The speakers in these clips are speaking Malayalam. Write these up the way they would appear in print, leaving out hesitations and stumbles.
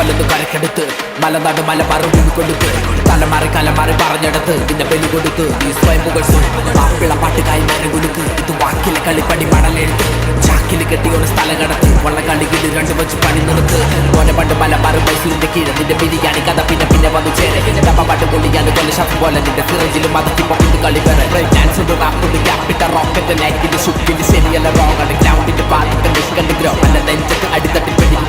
കപ്പലൊന്ന് കരക്കെടുത്ത് മലനാട് മലബാറ് കൊടുത്ത് തലമാറി കലമാറി പറഞ്ഞെടുത്ത് പിന്നെ ബലി കൊടുത്ത് ഈ സ്വയം പുകഴ്ത്തു മാപ്പിള പാട്ടുകായി മരം കൊടുത്ത് ഇത് വാക്കിലെ കളിപ്പണി മണലെടുത്ത് ചാക്കില് കെട്ടിയോണ് സ്ഥലം കടത്ത് വള്ളക്കളിയിൽ രണ്ടു വെച്ച് പണി നിർത്ത് ഓനെ പണ്ട് മലബാറ് മൈസൂരിന്റെ കീഴ് നിന്റെ ബിരിയാണി കഥ പിന്നെ പിന്നെ വന്നു ചേരെ ഡബ പാട്ട് പൊള്ളിയാൽ കൊല്ല ഷഫ് പോലെ നിന്റെ സിറഞ്ചിലും മതത്തി പൊക്കിട്ട് കളി വേറെ ബ്രേക്ക് ഡാൻസ് ഉണ്ട് റാപ്പുണ്ട് ക്യാപിറ്റ റോക്കറ്റ് നൈറ്റിന്റെ ഷുക്കിന്റെ ശരിയല്ല റോങ്ങാണ് ഗ്രൗണ്ടിന്റെ പാട്ടിന്റെ നിഷ്കണ്ട് ഗ്രോ അല്ല നെഞ്ചത്ത് അടിത്തട്ടിൽ പെട്ടിട്ട്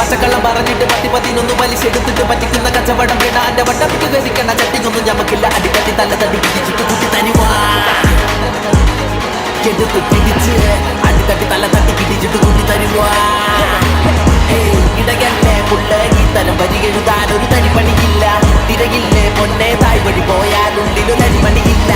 പച്ചക്കള്ളം പറഞ്ഞിട്ട് 10-11 പലിശ എടുത്തിട്ട് പറ്റിക്കുന്ന കച്ചവടം വിടാന്റെ വട്ടപ്പിക്ക് ധരിക്കണ ചട്ടിയൊന്നും ഞമ്മക്കില്ല അടിത്തട്ടി തല്ല തട്ടി പിടിച്ചിട്ട് കുട്ടി തരുവാ എടുത്ത് പിടിച്ച് അടിത്തട്ടി തല്ല തട്ടി പിടിച്ചിട്ട് കുട്ടി തരുവാ ഇടയല്ലേ പുള്ള ഈ തരം വരി എഴുതാൻ ഒരു തരിപ്പണിയില്ല തിരയില്ലേ പൊന്നെ തായ് വഴി പോയാലുള്ളിലൊരു അരിമണിയില്ല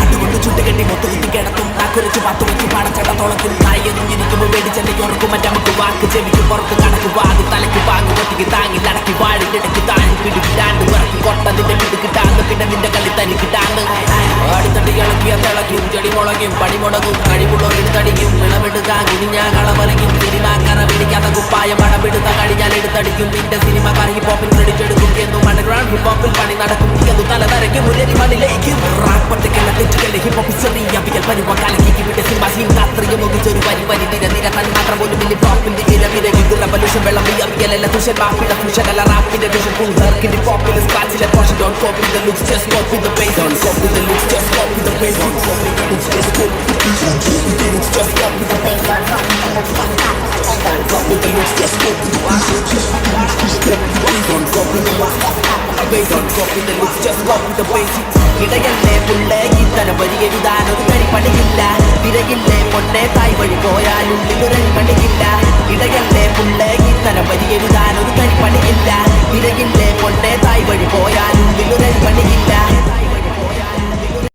അതുകൊണ്ട് ചുട്ടുകെട്ടി മൊത്തത്തിൽ കിടത്തും കുറിച്ച് 10 വെച്ച് പാടച്ചട്ട തുളക്കും തായെന്നും എനിക്കുമ്പോൾ വേടിച്ചെന്നെ ഉറക്കും മറ്റേ നമുക്ക് വാക്ക് ചെവിക്ക് പുറത്ത് കണക്ക് വാത് തലക്ക് വാങ്ങ് ഒത്തിക്ക് താങ്ങി നടക്കി വാടിക്കിടക്ക് താഴി പിടിക്കിട്ടാണ്ട് വിറക്കി കൊട്ടതിന്റെ പിടി കിട്ടാന്ന് പിന്നെ നിന്റെ കളി തനി കിട്ടാന്ന് അടിത്തട്ടി ഇളക്കിയ തിളക്കും ചെടി മുളകും പണിമുടങ്ങും കഴിവുള്ളവരും തടിക്കും വിളവെടുക്ക കുഞ്ഞാ കളവലക്കും സിനിമ കറ പിടിക്കാത്ത കുപ്പായ പടം എടുത്ത കഴിഞ്ഞാൽ എടുത്തടിക്കും നിന്റെ സിനിമ കറങ്ങി പോപ്പിൽ ക്രെഡിറ്റെടുക്കും എന്നും അണ്ടർഗ്രൗണ്ട് ഹിപ്പോപ്പിൽ പണി നടക്കും നീ തല തരയ്ക്കും മുരളി മണിലേക്ക് റാപ്പത്തേക്കുള്ള തെറ്റുകളെ ഹിപ്പോപ്പ് ചെറിയ പരിവാക്കാലം ഇവിടെ സിംബാസിയും രാത്രിയും മുകിച്ചൊരു വരി നിര തൻ മാത്രം പോലും വലിയ ടോപ്പിന്റെ ഇത് റെവല്യൂഷൻ വെള്ളം വിയർക്കലല്ല തുഷൻ മാപ്പിട ഫ്യൂഷനല്ല റാപ്പിന്റെ വിഷൻ ഫുൾ ഹർക്കിന്റെ പോപ്പിലെ സ്ക്രാച്ചിലെ പോഷൻ don't copy the looks just copy the base don't copy the looks just copy the base don't copy the looks just copy the looks just copy the base copy the looks just copy the don't copy the bass don't copy the looks just copy the basics ഇടയല്ലേ പുള്ളേ ഇത്തരം വരി എഴുതാൻ ഒരു തരിപ്പണിയില്ല തിരയില്ലേ പൊന്നെ തായ് വഴി പോയാലുള്ളിലൊരു അരിമണിയില്ല ഇടയല്ലേ പുള്ളേ ഇത്തരം വരി എഴുതാൻ ഒരു തരിപ്പണിയില്ല തിരയില്ലേ പൊന്നെ തായ് വഴി പോയാലുള്ളിലൊരു അരിമണിയില്ല